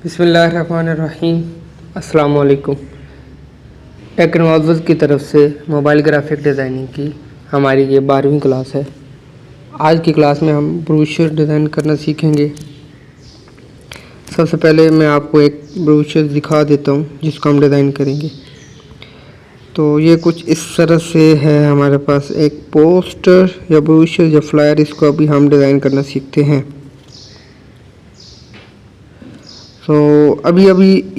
बिस्मिल्लाहिर्रहमानिर्रहीम। अस्सलाम वालेकुम। टेक्नोलॉजी की तरफ से मोबाइल ग्राफिक डिज़ाइनिंग की हमारी ये 12वीं क्लास है। आज की क्लास में हम ब्रोशर डिज़ाइन करना सीखेंगे। सबसे पहले मैं आपको एक ब्रोशर दिखा देता हूँ जिसको हम डिज़ाइन करेंगे। तो ये कुछ इस तरह से है हमारे पास एक पोस्टर या ब्रोशर या फ्लायर। इसको अभी हम डिज़ाइन करना सीखते हैं। तो अभी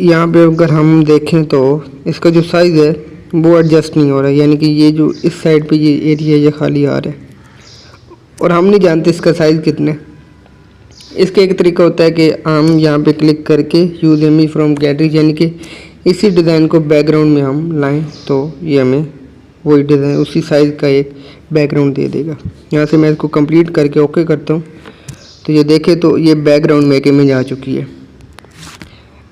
यहाँ पे अगर हम देखें तो इसका जो साइज़ है वो एडजस्ट नहीं हो रहा है, यानी कि ये जो इस साइड पे ये एरिया ये खाली आ रहा है और हम नहीं जानते इसका साइज़ कितना है। इसका एक तरीका होता है कि हम यहाँ पे क्लिक करके यूज इमेज फ्रॉम गैलरी, यानी कि इसी डिज़ाइन को बैकग्राउंड में हम लाएं तो ये हमें वही डिज़ाइन उसी साइज़ का एक बैकग्राउंड दे देगा। यहाँ से मैं इसको कंप्लीट करके ओके करता हूँ तो ये देखें तो ये बैकग्राउंड में एक इमेज आ चुकी है।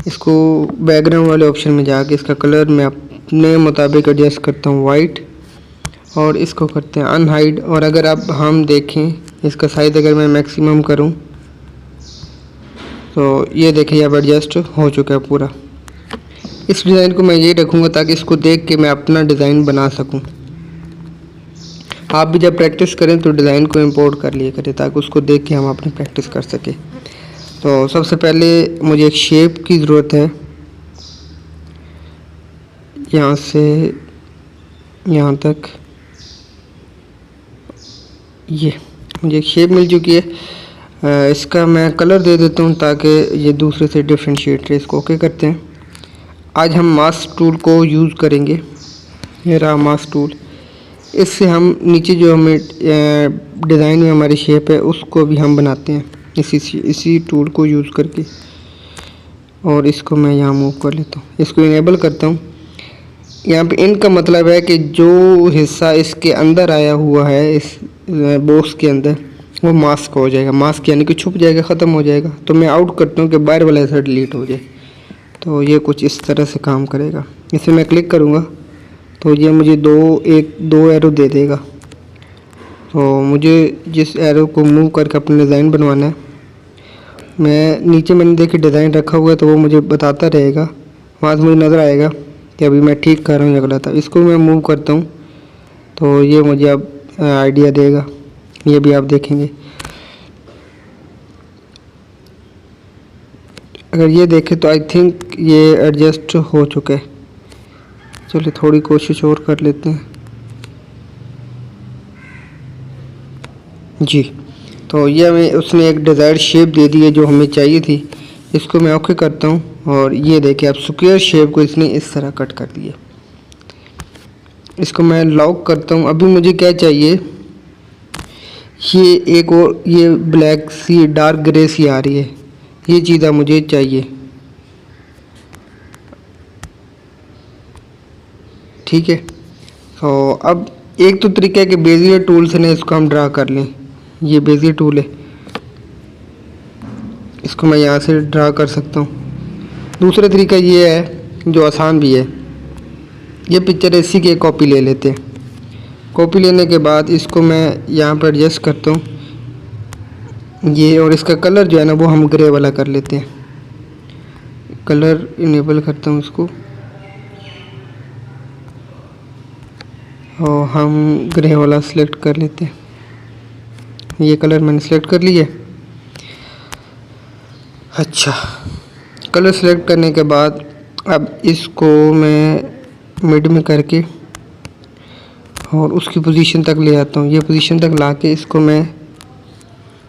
इसको बैकग्राउंड वाले ऑप्शन में जाके इसका कलर मैं अपने मुताबिक एडजस्ट करता हूँ वाइट, और इसको करते हैं अनहाइड। और अगर अब हम देखें इसका साइज़ अगर मैं मैक्सिमम करूँ तो ये देखिए अब एडजस्ट हो चुका है पूरा। इस डिज़ाइन को मैं ये रखूँगा ताकि इसको देख के मैं अपना डिज़ाइन बना सकूँ। आप भी जब प्रैक्टिस करें तो डिज़ाइन को इंपोर्ट कर लिया करें ताकि उसको देख के हम अपनी प्रैक्टिस कर सकें। तो सबसे पहले मुझे एक शेप की ज़रूरत है। यहाँ से यहाँ तक ये मुझे एक शेप मिल चुकी है। इसका मैं कलर दे देता हूँ ताकि ये दूसरे से डिफ्रेंशिएट रहे। इसको ओके करते हैं। आज हम मास्क टूल को यूज़ करेंगे। ये रहा मास्क टूल। इससे हम नीचे जो हमें डिज़ाइन में हमारी शेप है उसको भी हम बनाते हैं इसी टूल को यूज़ करके। और इसको मैं यहाँ मूव कर लेता हूँ, इसको इनेबल करता हूँ। यहाँ पे इन का मतलब है कि जो हिस्सा इसके अंदर आया हुआ है इस बॉक्स के अंदर वो मास्क हो जाएगा। मास्क यानी कि छुप जाएगा, ख़त्म हो जाएगा। तो मैं आउट करता हूँ कि बाहर वाला हिस्सा डिलीट हो जाए। तो ये कुछ इस तरह से काम करेगा। इसे मैं क्लिक करूँगा तो ये मुझे दो एरो दे देगा। तो मुझे जिस एरो को मूव करके अपना डिज़ाइन बनवाना है, मैं नीचे मैंने देखिए डिज़ाइन रखा हुआ है तो वो मुझे बताता रहेगा। वहाँ से मुझे नज़र आएगा कि अभी मैं ठीक कर रहा हूँ या गलत है। इसको मैं मूव करता हूँ तो ये मुझे अब आइडिया देगा। ये भी आप देखेंगे। अगर ये देखें तो आई थिंक ये एडजस्ट हो चुका है। चलिए थोड़ी कोशिश और कर लेते हैं जी। तो ये हमें उसने एक डिज़ायर्ड शेप दे दी है जो हमें चाहिए थी। इसको मैं ओके करता हूँ और ये देखिए अब स्क्वायर शेप को इसने इस तरह कट कर दिया। इसको मैं लॉक करता हूँ। अभी मुझे क्या चाहिए, ये एक और ये ब्लैक सी डार्क ग्रे सी आ रही है, ये चीज़ मुझे चाहिए। ठीक है। तो अब एक तो तरीका है कि बेजियर टूल से ना इसको हम ड्रा कर लें। ये बेजियर टूल है, इसको मैं यहाँ से ड्रा कर सकता हूँ। दूसरा तरीका ये है जो आसान भी है, ये पिक्चर इसी की कॉपी ले लेते हैं। कॉपी लेने के बाद इसको मैं यहाँ पर एडजस्ट करता हूँ ये, और इसका कलर जो है ना वो हम ग्रे वाला कर लेते हैं। कलर इनेबल करता हूँ उसको और हम ग्रे वाला सिलेक्ट कर लेते हैं। ये कलर मैंने सेलेक्ट कर लिया। अच्छा, कलर सेलेक्ट करने के बाद अब इसको मैं मिड में करके और उसकी पोजीशन तक ले आता हूँ। ये पोजीशन तक लाके इसको मैं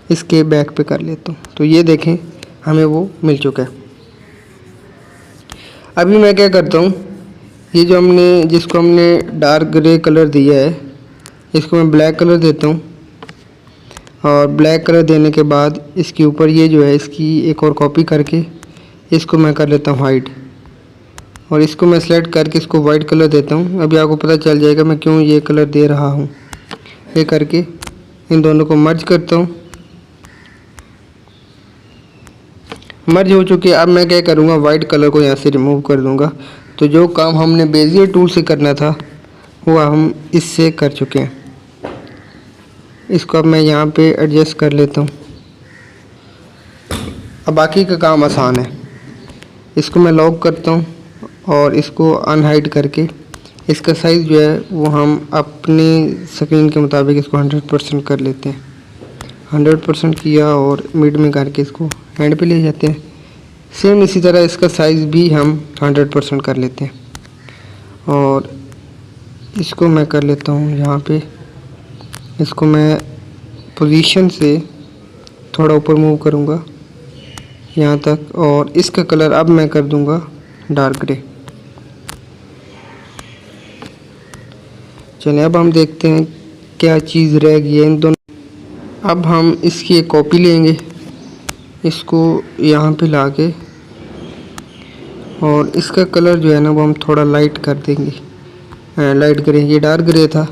इसके बैक पे कर लेता हूँ। तो ये देखें हमें वो मिल चुका है। अभी मैं क्या करता हूँ, ये जो जिसको हमने डार्क ग्रे कलर दिया है इसको मैं ब्लैक कलर देता हूँ। और ब्लैक कलर देने के बाद इसके ऊपर ये जो है इसकी एक और कॉपी करके इसको मैं कर लेता हूँ वाइट, और इसको मैं सेलेक्ट करके इसको वाइट कलर देता हूँ। अभी आपको पता चल जाएगा मैं क्यों ये कलर दे रहा हूँ। ये करके इन दोनों को मर्ज करता हूँ। मर्ज हो चुके। अब मैं क्या करूँगा, वाइट कलर को यहाँ से रिमूव कर दूँगा। तो जो काम हमने बेजियर टूल से करना था वो हम इससे कर चुके हैं। इसको अब मैं यहाँ पे एडजस्ट कर लेता हूँ। अब बाकी का काम आसान है। इसको मैं लॉक करता हूँ और इसको अनहाइड करके इसका साइज़ जो है वो हम अपनी स्क्रीन के मुताबिक इसको 100% कर लेते हैं। 100% किया और मिड में करके इसको हैंड पे ले जाते हैं। सेम इसी तरह इसका साइज़ भी हम 100% कर लेते हैं और इसको मैं कर लेता हूँ यहाँ पे। इसको मैं पोजीशन से थोड़ा ऊपर मूव करूँगा यहाँ तक और इसका कलर अब मैं कर दूँगा डार्क ग्रे। चलिए अब हम देखते हैं क्या चीज़ रह गई है इन दोनों। अब हम इसकी एक कॉपी लेंगे, इसको यहाँ पे लाके और इसका कलर जो है ना वो हम थोड़ा लाइट कर देंगे। लाइट ग्रे, ये डार्क ग्रे था,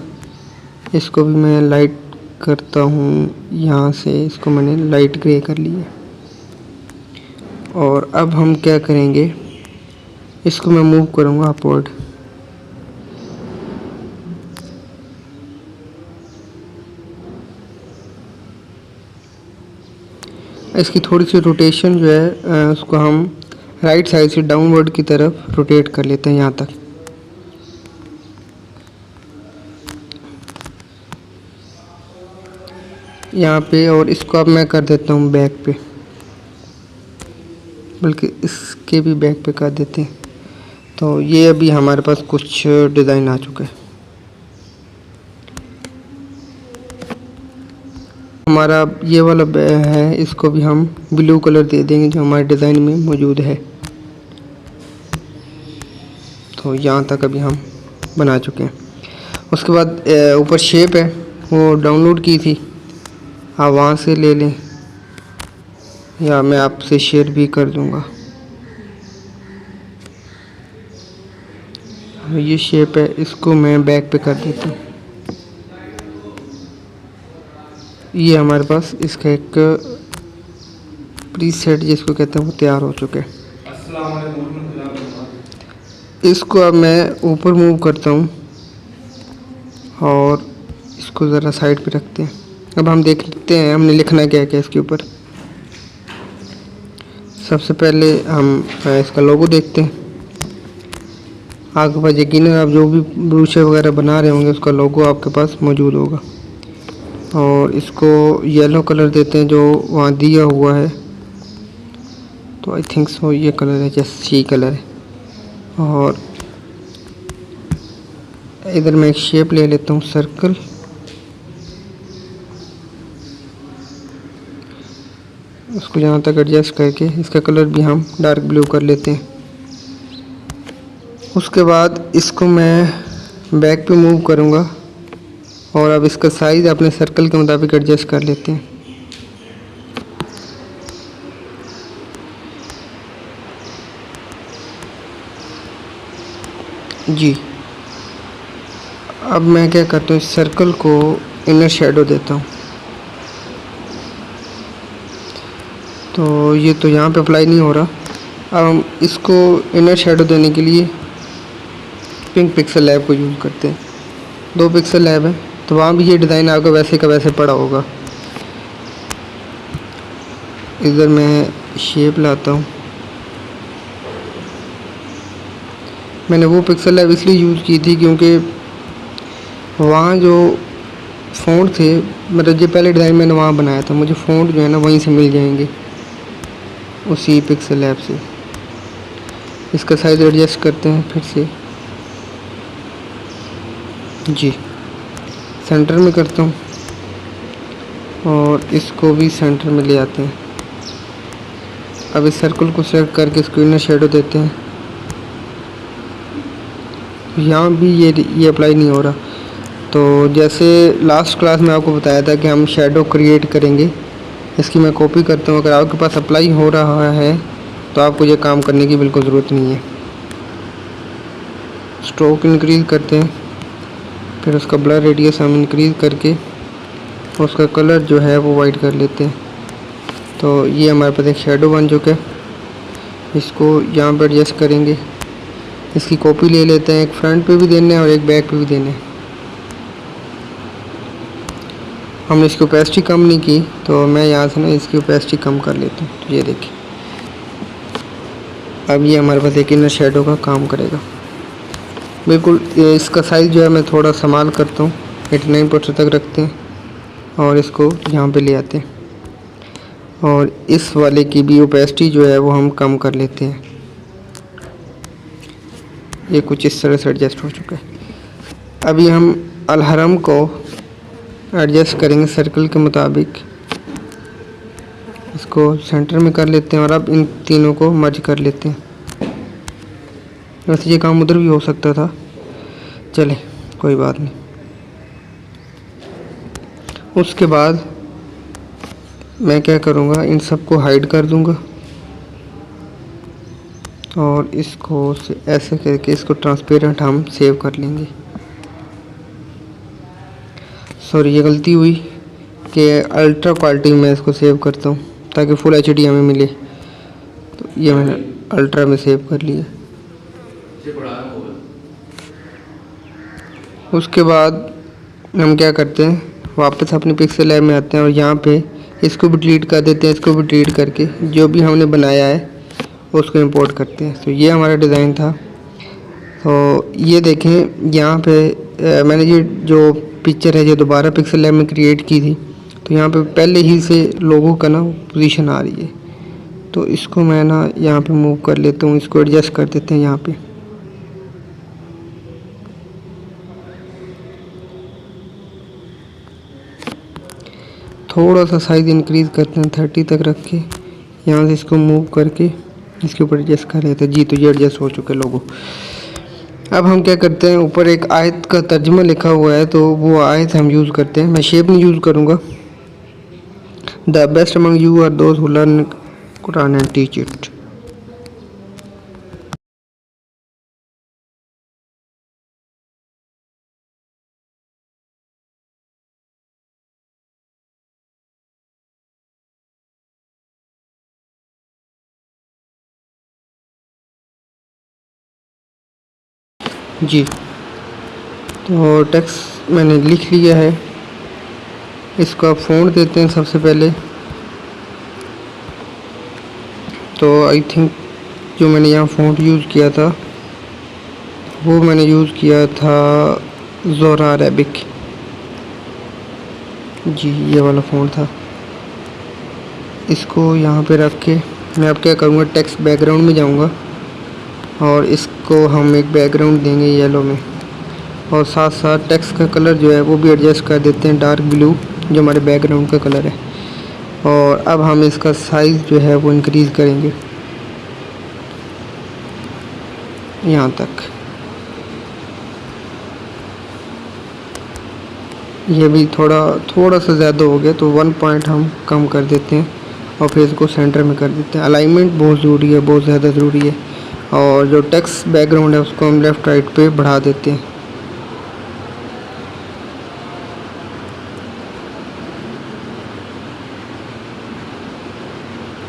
इसको भी मैं लाइट करता हूँ यहाँ से। इसको मैंने लाइट ग्रे कर लिया और अब हम क्या करेंगे, इसको मैं मूव करूँगा अपवर्ड। इसकी थोड़ी सी रोटेशन जो है उसको हम राइट साइड से डाउनवर्ड की तरफ रोटेट कर लेते हैं यहाँ तक। यहाँ पे और इसको अब मैं कर देता हूँ बैक पे, बल्कि इसके भी बैक पे कर देते हैं। तो ये अभी हमारे पास कुछ डिज़ाइन आ चुका है। हमारा ये वाला है, इसको भी हम ब्लू कलर दे देंगे जो हमारे डिज़ाइन में मौजूद है। तो यहाँ तक अभी हम बना चुके हैं। उसके बाद ऊपर शेप है वो डाउनलोड की थी, आप वहाँ से ले लें या मैं आपसे शेयर भी कर दूँगा। ये शेप है, इसको मैं बैक पे कर देता हूँ। ये हमारे पास इसका एक प्रीसेट जिसको कहते हैं वो तैयार हो चुके हैं। इसको अब मैं ऊपर मूव करता हूँ और इसको ज़रा साइड पे रखते हैं। अब हम देखते हैं हमने लिखना क्या क्या इसके ऊपर। सबसे पहले हम इसका लोगो देखते हैं। आपके पास यकीनन आप जो भी ब्रोशर वगैरह बना रहे होंगे उसका लोगो आपके पास मौजूद होगा। और इसको येलो कलर देते हैं जो वहाँ दिया हुआ है, तो आई थिंक सो ये कलर है, जैसे ये कलर है। और इधर मैं एक शेप ले लेता हूँ सर्कल, उसको यहाँ तक एडजस्ट करके इसका कलर भी हम डार्क ब्लू कर लेते हैं। उसके बाद इसको मैं बैक पे मूव करूँगा और अब इसका साइज़ अपने सर्कल के मुताबिक एडजस्ट कर लेते हैं। जी अब मैं क्या करता हूँ, इस सर्कल को इनर शेडो देता हूँ। तो ये तो यहाँ पे अप्लाई नहीं हो रहा। अब हम इसको इनर शेडो देने के लिए पिंक पिक्सल लैब को यूज़ करते हैं। 2 पिक्सल लैब है तो वहाँ भी ये डिज़ाइन आपका वैसे का वैसे पड़ा होगा। इधर मैं शेप लाता हूँ। मैंने वो पिक्सल लैब इसलिए यूज़ की थी क्योंकि वहाँ जो फ़ॉन्ट थे, मतलब जो पहले डिज़ाइन मैंने वहाँ बनाया था, मुझे फ़ॉन्ट जो है ना वहीं से मिल जाएंगे उसी पिक्सल लैब से। इसका साइज़ एडजस्ट करते हैं फिर से, जी सेंटर में करता हूँ और इसको भी सेंटर में ले आते हैं। अब इस सर्कल को सेलेक्ट करके इसको इनर शेडो देते हैं। यहाँ भी ये अप्लाई नहीं हो रहा। तो जैसे लास्ट क्लास में आपको बताया था कि हम शेडो क्रिएट करेंगे, इसकी मैं कॉपी करता हूँ। अगर आपके पास अप्लाई हो रहा है तो आपको ये काम करने की बिल्कुल ज़रूरत नहीं है। स्ट्रोक इंक्रीज़ करते हैं, फिर उसका ब्लर रेडियस हम इंक्रीज़ करके उसका कलर जो है वो वाइट कर लेते हैं। तो ये हमारे पास एक शेडो बन चुका है। इसको यहाँ पर एडजस्ट करेंगे, इसकी कॉपी ले लेते हैं। एक फ्रंट पे भी देने हैं और एक बैक पे भी देने हैं। हमने इसकी ओपेसिटी कम नहीं की तो मैं यहाँ से ना इसकी ओपेसिटी कम कर लेता हूँ। तो ये देखिए अब ये हमारे पास एक इनर शेडो का काम करेगा बिल्कुल। इसका साइज़ जो है मैं थोड़ा संभाल करता हूँ, 89% तक रखते हैं और इसको यहाँ पे ले आते हैं और इस वाले की भी ओपेसिटी जो है वो हम कम कर लेते हैं। ये कुछ इस तरह से एडजस्ट हो चुका है। अभी हम अलहरम को एडजस्ट करेंगे सर्कल के मुताबिक, इसको सेंटर में कर लेते हैं और अब इन तीनों को मर्ज कर लेते हैं। वैसे ये काम उधर भी हो सकता था, चले कोई बात नहीं। उसके बाद मैं क्या करूँगा, इन सबको हाइड कर दूँगा और इसको ऐसे करके इसको ट्रांसपेरेंट हम सेव कर लेंगे। सॉरी, ये गलती हुई कि अल्ट्रा क्वालिटी में इसको सेव करता हूँ ताकि फुल एचडी हमें मिले, तो ये मैंने अल्ट्रा में सेव कर लिया। उसके बाद हम क्या करते हैं, वापस अपनी पिक्सल लैब में आते हैं और यहाँ पे इसको भी डिलीट कर देते हैं। इसको भी डिलीट करके जो भी हमने बनाया है उसको इंपोर्ट करते हैं। तो ये हमारा डिज़ाइन था। तो ये देखें यहाँ पे मैंने ये जो पिक्चर है ये दोबारा पिक्सल लैब में क्रिएट की थी, तो यहाँ पे पहले ही से लोगों का ना पोजीशन आ रही है। तो इसको मैं ना यहाँ पे मूव कर लेता हूँ, इसको एडजस्ट कर देते हैं यहाँ पे। थोड़ा सा साइज़ इंक्रीज़ करते हैं 30 तक रख के, यहाँ से इसको मूव करके इसके ऊपर एडजस्ट कर रहे थे जी। तो ये एडजस्ट हो चुके लोगों। अब हम क्या करते हैं, ऊपर एक आयत का तर्जुमा लिखा हुआ है तो वो आयत हम यूज़ करते हैं। मैं शेप नहीं यूज़ करूँगा। The best among you are those who learn Quran and teach it. जी, तो टेक्स्ट मैंने लिख लिया है। इसको आप फ़ॉन्ट देते हैं सबसे पहले। तो आई थिंक जो मैंने यहाँ फ़ॉन्ट यूज़ किया था वो मैंने यूज़ किया था ज़ोरा अरेबिक जी, ये वाला फ़ॉन्ट था। इसको यहाँ पे रख के मैं अब क्या करूँगा, टेक्स्ट बैकग्राउंड में जाऊँगा और इसको हम एक बैकग्राउंड देंगे येलो में, और साथ साथ टेक्स्ट का कलर जो है वो भी एडजस्ट कर देते हैं डार्क ब्लू, जो हमारे बैकग्राउंड का कलर है। और अब हम इसका साइज़ जो है वो इंक्रीज़ करेंगे यहाँ तक। ये भी थोड़ा सा ज़्यादा हो गया, तो 1 पॉइंट हम कम कर देते हैं और फिर इसको सेंटर में कर देते हैं। अलाइनमेंट बहुत ज़रूरी है, बहुत ज़्यादा ज़रूरी है। और जो टेक्स्ट बैकग्राउंड है उसको हम लेफ़्ट राइट पे बढ़ा देते हैं।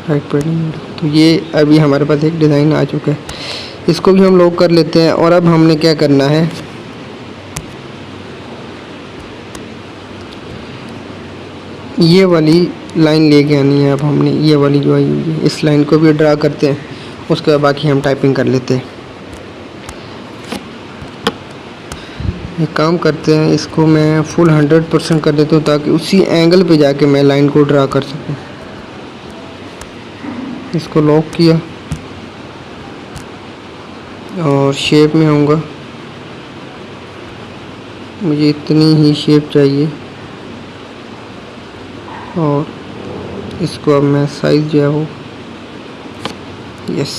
राइट पे नहीं, तो ये अभी हमारे पास एक डिज़ाइन आ चुका है। इसको भी हम लॉक कर लेते हैं। और अब हमने क्या करना है, ये वाली लाइन लेके आनी है। अब हमने ये वाली जो आई हुई है इस लाइन को भी ड्रा करते हैं, उसके बाद बाकी हम टाइपिंग कर लेते हैं। एक काम करते हैं, इसको मैं फुल 100% कर देता हूँ ताकि उसी एंगल पे जाके मैं लाइन को ड्रा कर सकूँ। इसको लॉक किया और शेप में आऊँगा। मुझे इतनी ही शेप चाहिए और इसको अब मैं साइज़ जो है वो यस।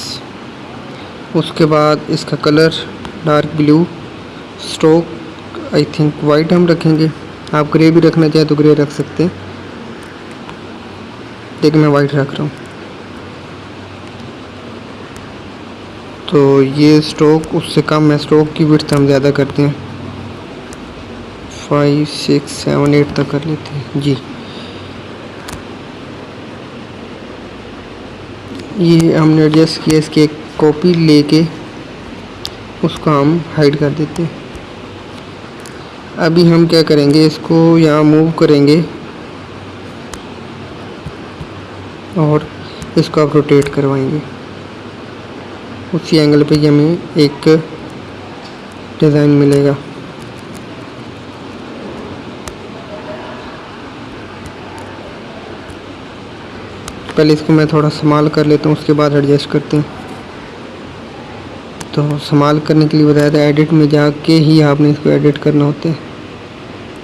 उसके बाद इसका colour dark blue, stroke I think white हम रखेंगे। आप ग्रे भी रखना चाहें तो ग्रे रख सकते हैं, लेकिन मैं वाइट रख रहा हूँ। तो ये स्ट्रोक उससे कम है, स्ट्रोक की विड्थ हम ज़्यादा करते हैं, 5 6 7 8 तक कर लेते हैं जी। ये हमने एडजस्ट किया, इसकी एक कॉपी लेके उसको हम हाइड कर देते हैं। अभी हम क्या करेंगे, इसको यहाँ मूव करेंगे और इसको आप रोटेट करवाएंगे। उसी एंगल पे ही हमें एक डिज़ाइन मिलेगा। पहले इसको मैं थोड़ा संभाल कर लेता हूँ, उसके बाद एडजस्ट करते हैं। तो संभाल करने के लिए बताया था, एडिट में जाके ही आपने इसको एडिट करना होता है,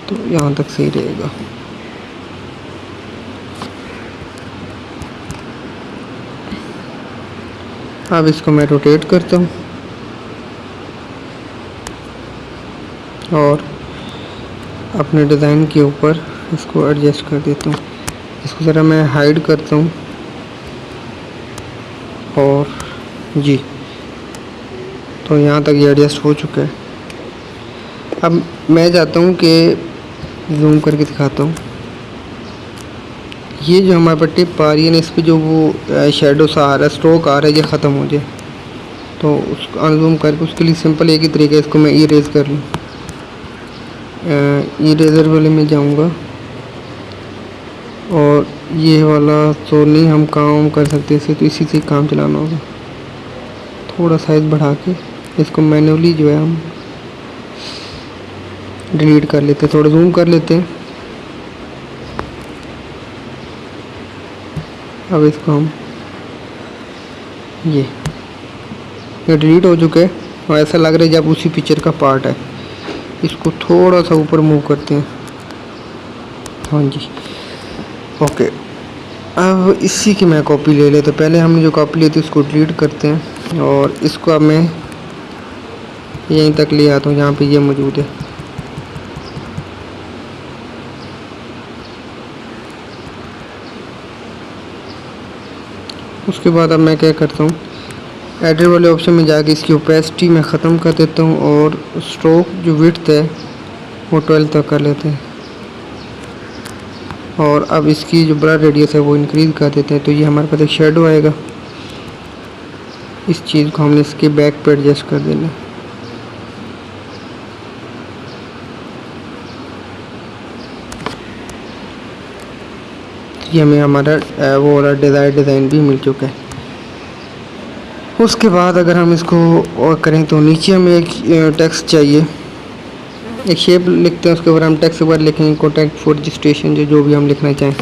तो यहाँ तक सही रहेगा। अब इसको मैं रोटेट करता हूँ और अपने डिज़ाइन के ऊपर इसको एडजस्ट कर देता हूँ। इसको ज़रा मैं हाइड करता हूँ और जी, तो यहाँ तक ये एडजस्ट हो चुका है। अब मैं चाहता हूँ कि जूम करके दिखाता हूँ। ये जो हमारे पर टिप आ रही है ना, इस पर जो वो शेडो सा आ रहा है, स्ट्रोक आ रहा है, ये ख़त्म हो जाए तो उसको अनजूम करके, उसके लिए सिंपल एक ही तरीका है, इसको मैं इरेज कर लूँ। इरेजर वाले में जाऊँगा और ये वाला तो नहीं हम काम कर सकते इसे, तो इसी से काम चलाना होगा। थोड़ा साइज बढ़ा के इसको मैन्युअली जो है हम डिलीट कर लेते हैं, थोड़ा जूम कर लेते हैं। अब इसको हम ये डिलीट हो चुका है और ऐसा लग रहा है जब उसी पिक्चर का पार्ट है। इसको थोड़ा सा ऊपर मूव करते हैं। हाँ जी, ओके। अब इसी की मैं कॉपी ले लेते, पहले हमने जो कॉपी ली थी उसको डिलीट करते हैं और इसको अब मैं यहीं तक ले आता हूँ जहाँ पे ये मौजूद है। उसके बाद अब मैं क्या करता हूँ, एडिट वाले ऑप्शन में जाके इसकी ओपेसिटी मैं ख़त्म कर देता हूँ और स्ट्रोक जो विड्थ है वो 12 तक कर लेते हैं और अब इसकी जो ब्लर रेडियस है वो इंक्रीज़ कर देते हैं। तो ये हमारे पास एक शेडो आएगा। इस चीज़ को हमने इसके बैक पे एडजस्ट कर देना है। ये हमें हमारा वो वाला डिज़ाइन भी मिल चुका है। उसके बाद अगर हम इसको और करें तो नीचे हमें एक टेक्स्ट चाहिए, एक शेप लिखते हैं, उसके ऊपर हम टेक्स्ट के बाद लिखेंगे कॉन्टैक्ट फॉर रजिस्ट्रेशन, जो भी हम लिखना चाहें।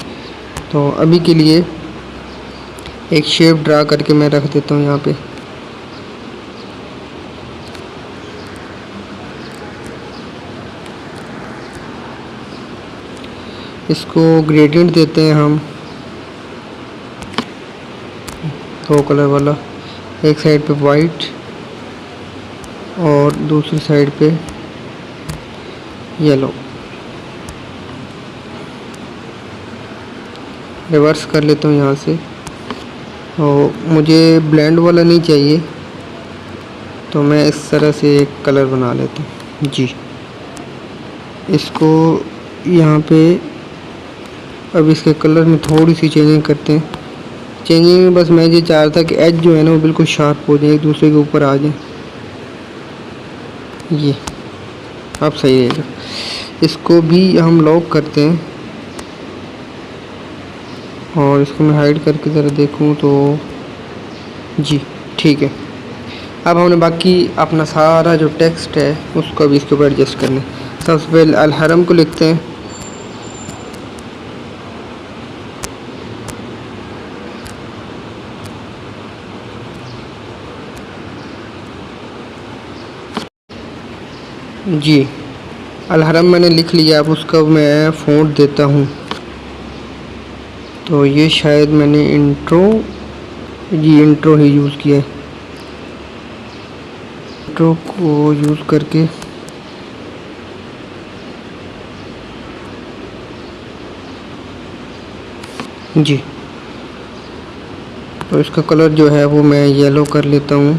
तो अभी के लिए एक शेप ड्रा करके मैं रख देता हूँ यहाँ पे। इसको ग्रेडियंट देते हैं हम 2 कलर वाला, एक साइड पे वाइट और दूसरी साइड पे येलो। रिवर्स कर लेता हूँ यहाँ से, और मुझे ब्लेंड वाला नहीं चाहिए तो मैं इस तरह से एक कलर बना लेता हूँ जी। इसको यहाँ पे अब इसके कलर में थोड़ी सी चेंजिंग करते हैं। चेंजिंग में बस मैं ये चाह रहा था कि एज जो है ना वो बिल्कुल शार्प हो जाए, एक दूसरे के ऊपर आ जाए। ये अब सही रहेगा। इसको भी हम लॉक करते हैं और इसको मैं हाइड करके ज़रा देखूं तो जी ठीक है। अब हमने बाकी अपना सारा जो टेक्स्ट है उसको भी इसके ऊपर एडजस्ट करना है। सबसे पहले अल हरम को लिखते हैं, जी अल हरम मैंने लिख लिया। अब उसका मैं फ़ॉन्ट देता हूँ, तो ये शायद मैंने इंट्रो ही यूज़ किया है। इंट्रो को यूज़ करके जी, तो इसका कलर जो है वो मैं येलो कर लेता हूँ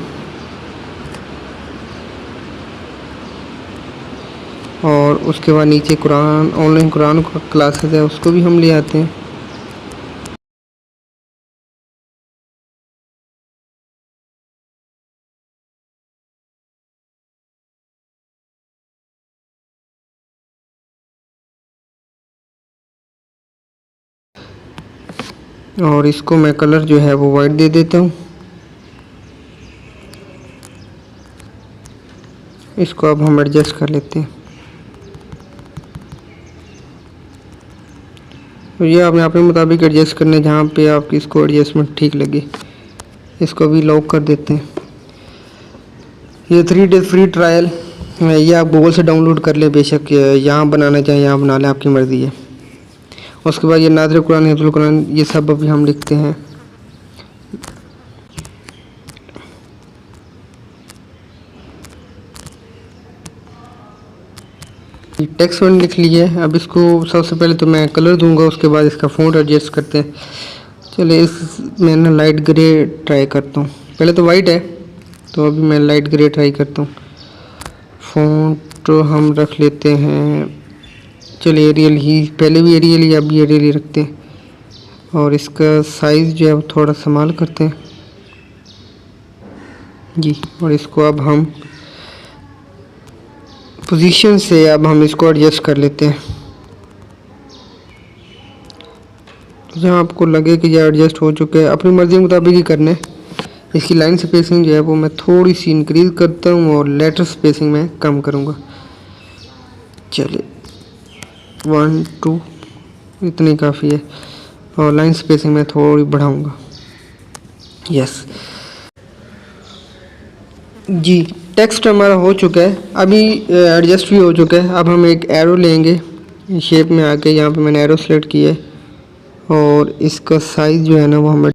और उसके बाद नीचे कुरान, ऑनलाइन कुरान का क्लासेस है उसको भी हम ले आते हैं। और इसको मैं कलर जो है वो वाइट दे देता हूँ इसको अब हम एडजस्ट कर लेते हैं। तो ये आप अपने मुताबिक एडजस्ट करने जहाँ पे आपकी इसको एडजस्टमेंट ठीक लगे। इसको भी लॉक कर देते हैं। ये 3 डेज़ फ्री ट्रायल, ये आप गूगल से डाउनलोड कर लें, बेशक यहाँ बनाना चाहें यहाँ बना लें, आपकी मर्ज़ी है। उसके बाद ये नाज़िर कुरान, हिफ्ज़ुल कुरान, ये सब अभी हम लिखते हैं। टेक्स्ट वन लिख लिए। अब इसको सबसे पहले तो मैं कलर दूंगा, उसके बाद इसका फ़ॉन्ट एडजस्ट करते हैं। चलिए मैं ना लाइट ग्रे ट्राई करता हूँ। पहले तो वाइट है, तो अभी मैं लाइट ग्रे ट्राई करता हूँ। फ़ॉन्ट हम रख लेते हैं, चलिए एरियल ही, पहले भी एरियल ही, अभी एरियल ही रखते हैं। और इसका साइज़ जो है वो थोड़ा संभाल करते हैं जी। और इसको अब हम पोजीशन से अब हम इसको एडजस्ट कर लेते हैं। जहाँ आपको लगे कि यह एडजस्ट हो चुके हैं, अपनी मर्ज़ी के मुताबिक ही करने। इसकी लाइन स्पेसिंग जो है वो मैं थोड़ी सी इंक्रीज़ करता हूँ और लेटर स्पेसिंग में कम करूँगा। चलिए 1 2 इतनी काफ़ी है, और लाइन स्पेसिंग में थोड़ी बढ़ाऊँगा। यस जी, टेक्स्ट हमारा हो चुका है, अभी एडजस्ट भी हो चुका है। अब हम एक एरो लेंगे, शेप में आके यहाँ पे मैंने एरो सेलेक्ट किया है, और इसका साइज़ जो है ना वो हमें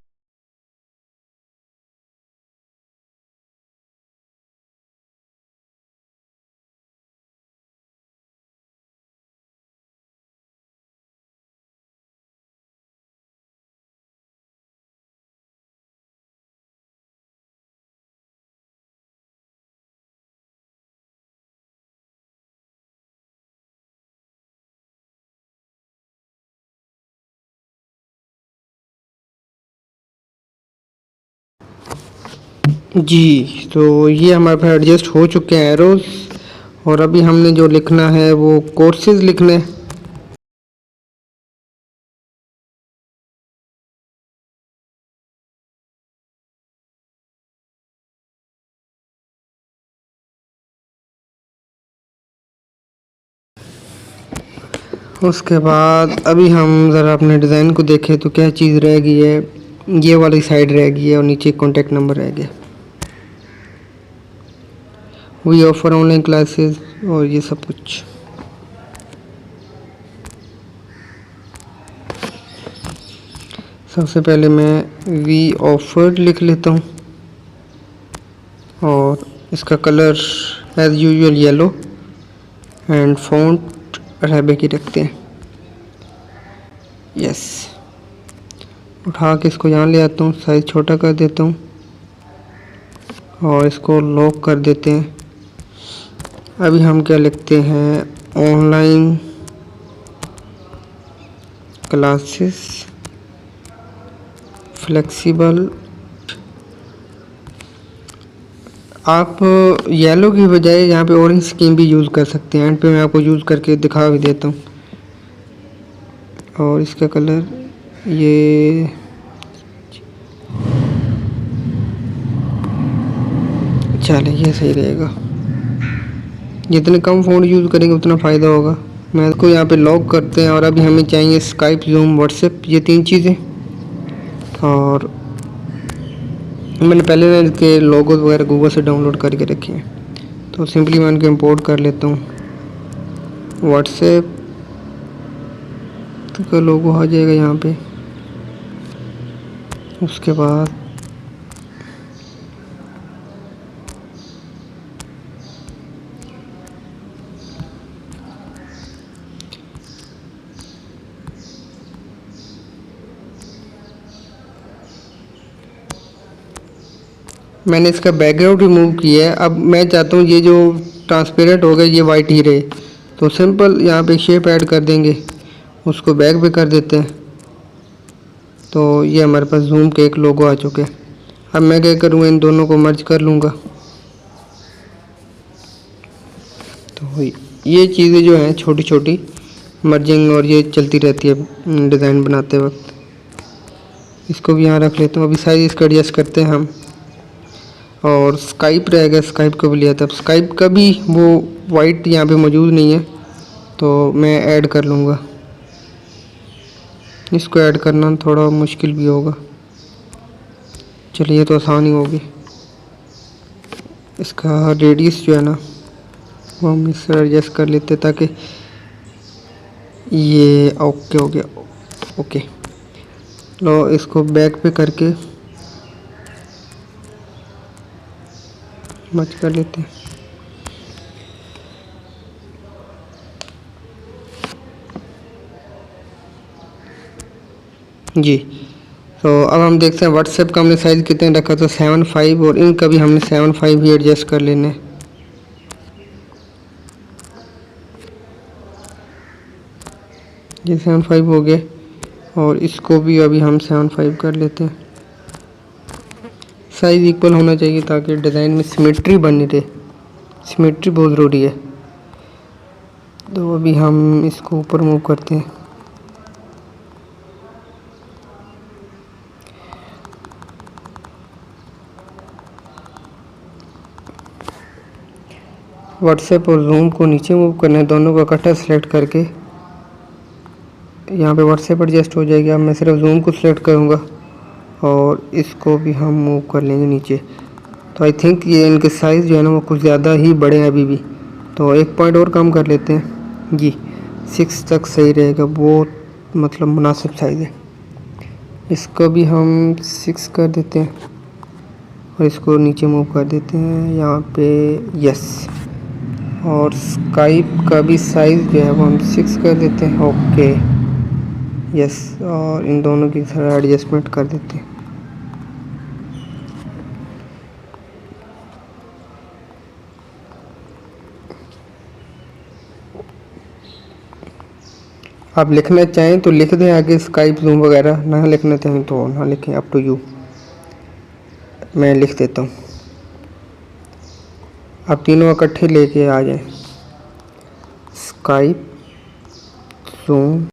जी। तो ये हमारे पास एडजस्ट हो चुके हैं एरोज़, और अभी हमने जो लिखना है वो कोर्सेज़ लिखने। उसके बाद अभी हम ज़रा अपने डिज़ाइन को देखें तो क्या चीज़ रह गई है, ये वाली साइड रह गई है और नीचे कॉन्टैक्ट नंबर रह गया। वी ऑफ़र ऑनलाइन क्लासेस और ये सब कुछ। सबसे पहले मैं वी ऑफर लिख लेता हूँ, और इसका colour as usual yellow, and font Arabic ही रखते हैं। यस, उठा के इसको यहाँ ले आता हूँ, साइज़ छोटा कर देता हूँ और इसको लॉक कर देते हैं। अभी हम क्या लिखते हैं, ऑनलाइन क्लासेस फ्लेक्सिबल। आप येलो की बजाय यहाँ पे ऑरेंज स्कीम भी यूज़ कर सकते हैं। एंड पे मैं आपको यूज़ करके दिखा भी देता हूँ। और इसका कलर ये चले, ये सही रहेगा। जितने कम फ़ॉन्ट यूज़ करेंगे उतना फ़ायदा होगा। मैं इसको यहाँ पे लॉक करते हैं। और अभी हमें चाहिए स्काइप, जूम, व्हाट्सएप, ये 3 चीज़ें। और मैंने पहले ना इसके लोगोज वगैरह गूगल से डाउनलोड करके रखे हैं, तो सिंपली मैं इनको इंपोर्ट कर लेता हूँ। व्हाट्सएप का लोगो आ जाएगा यहाँ पे। उसके बाद मैंने इसका बैकग्राउंड रिमूव किया है। अब मैं चाहता हूँ ये जो ट्रांसपेरेंट हो गया ये वाइट ही रहे, तो सिंपल यहाँ पे शेप ऐड कर देंगे, उसको बैक पे कर देते हैं। तो ये हमारे पास जूम के एक लोगो आ चुके हैं। अब मैं क्या करूँगा, इन दोनों को मर्ज कर लूँगा। तो ये चीज़ें जो हैं छोटी छोटी मर्जिंग और ये चलती रहती है डिज़ाइन बनाते वक्त। इसको भी यहाँ रख लेता हूँ। अभी साइज़ इसका एडजस्ट करते हैं हम, और स्काइप रहेगा, स्काइप का भी लिया था। स्काइप का भी वो वाइट यहाँ पे मौजूद नहीं है, तो मैं ऐड कर लूँगा। इसको ऐड करना थोड़ा मुश्किल भी होगा, चलिए तो आसानी होगी। इसका रेडियस जो है ना वो हम इससे एडजस्ट कर लेते ताकि ये ओके हो गया। ओके, लो इसको बैक पे करके मच कर लेते हैं। जी, तो अब हम देखते हैं व्हाट्सएप का हमने साइज़ कितने रखा था 7.5, और इनका भी हमने 7.5 ही एडजस्ट कर लेने। ये 7.5 हो गए, और इसको भी अभी हम 7.5 कर लेते हैं। साइज़ इक्वल होना चाहिए ताकि डिज़ाइन में सिमेट्री बनी रहे, सिमेट्री बहुत ज़रूरी है। तो अभी हम इसको ऊपर मूव करते हैं। व्हाट्सएप और जूम को नीचे मूव करना है, दोनों को इकट्ठा सेलेक्ट करके यहाँ पे व्हाट्सएप एडजस्ट हो जाएगी। अब मैं सिर्फ जूम को सिलेक्ट करूँगा और इसको भी हम मूव कर लेंगे नीचे। तो आई थिंक ये इनके साइज़ जो है ना वो कुछ ज़्यादा ही बड़े हैं अभी भी, तो एक पॉइंट और कम कर लेते हैं जी। 6 तक सही रहेगा, वो मतलब मुनासिब साइज़ है। इसको भी हम 6 कर देते हैं और इसको नीचे मूव कर देते हैं यहाँ पे, यस। और स्काइप का भी साइज़ जो है वो हम 6 कर देते हैं, ओके यस। और इन दोनों की थोड़ा एडजस्टमेंट कर देते हैं। आप लिखना चाहें तो लिख दें आगे स्काइप जूम वगैरह, ना लिखना चाहें तो ना लिखें, अप टू यू। मैं लिख देता हूँ, आप तीनों इकट्ठे लेके आ जाएं। स्काइप जूम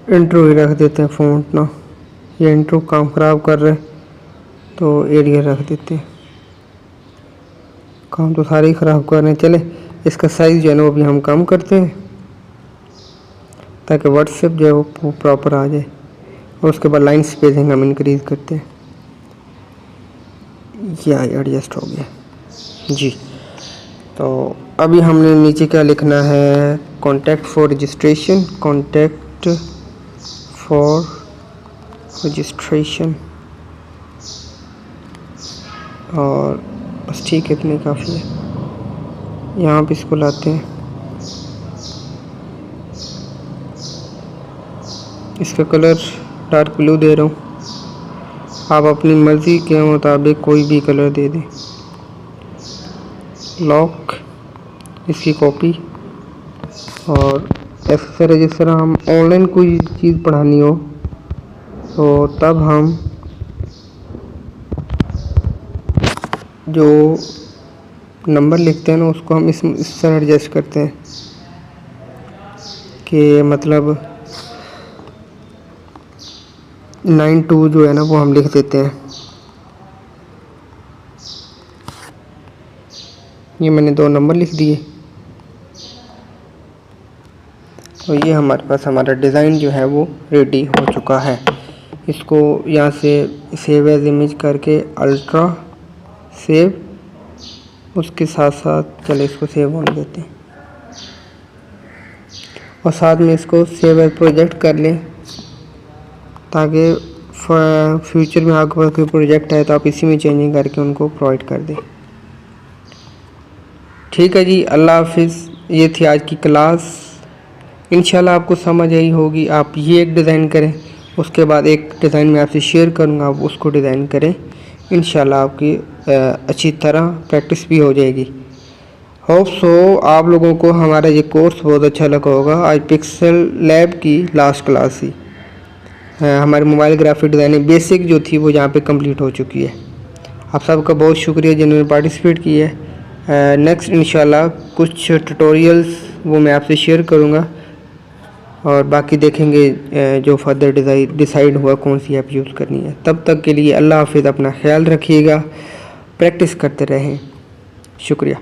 इंट्रो ही रख देते हैं फ़ॉन्ट ना, ये इंट्रो काम ख़राब कर रहे हैं तो एरिया रख देते हैं। काम तो सारे ही ख़राब कर रहे हैं। चले इसका साइज़ जो है ना वो भी हम कम करते हैं ताकि व्हाट्सएप जो है वो प्रॉपर आ जाए, और उसके बाद लाइन स्पेसिंग हम इंक्रीज़ करते हैं। या एडजस्ट हो गया जी। तो अभी हमने नीचे क्या लिखना है, contact for registration, contact for registration, और बस ठीक है, इतने काफ़ी है। यहाँ पे इसको लाते हैं, इसका कलर डार्क ब्लू दे रहा हूँ, आप अपनी मर्ज़ी के मुताबिक कोई भी कलर दे दें। लॉक इसकी कॉपी, और ऐसे जिस तरह हम ऑनलाइन कोई चीज़ पढ़ानी हो तो तब हम जो नंबर लिखते हैं ना उसको हम इस तरह एडजस्ट करते हैं कि मतलब 92 जो है ना वो हम लिख देते हैं। ये मैंने 2 नंबर लिख दिए, तो ये हमारे पास हमारा डिज़ाइन जो है वो रेडी हो चुका है। इसको यहाँ से सेव एज इमेज करके अल्ट्रा सेव, उसके साथ साथ चले इसको सेव होने देते हैं, और साथ में इसको सेव एज प्रोजेक्ट कर लें ताकि फ्यूचर में आपके पास कोई प्रोजेक्ट है तो आप इसी में चेंजिंग करके उनको प्रोवाइड कर दें। ठीक है जी, अल्लाह हाफिज़। ये थी आज की क्लास, इंशाल्लाह आपको समझ आई होगी। आप ये एक डिज़ाइन करें, उसके बाद एक डिज़ाइन मैं आपसे शेयर करूँगा, आप उसको डिज़ाइन करें, इंशाल्लाह आपकी अच्छी तरह प्रैक्टिस भी हो जाएगी। होप सो आप लोगों को हमारा ये कोर्स बहुत अच्छा लगा होगा। आज पिक्सल लैब की लास्ट क्लास थी, हमारी मोबाइल ग्राफिक डिज़ाइनिंग बेसिक जो थी वो यहाँ पे कंप्लीट हो चुकी है। आप सबका बहुत शुक्रिया जिन्होंने पार्टिसिपेट किया है। नेक्स्ट इंशाल्लाह कुछ ट्यूटोरियल्स वो मैं आपसे शेयर करूँगा और बाकी देखेंगे जो फर्दर डिसाइड हुआ कौन सी ऐप यूज़ करनी है। तब तक के लिए अल्लाह हाफिज़, अपना ख्याल रखिएगा, प्रैक्टिस करते रहें। शुक्रिया।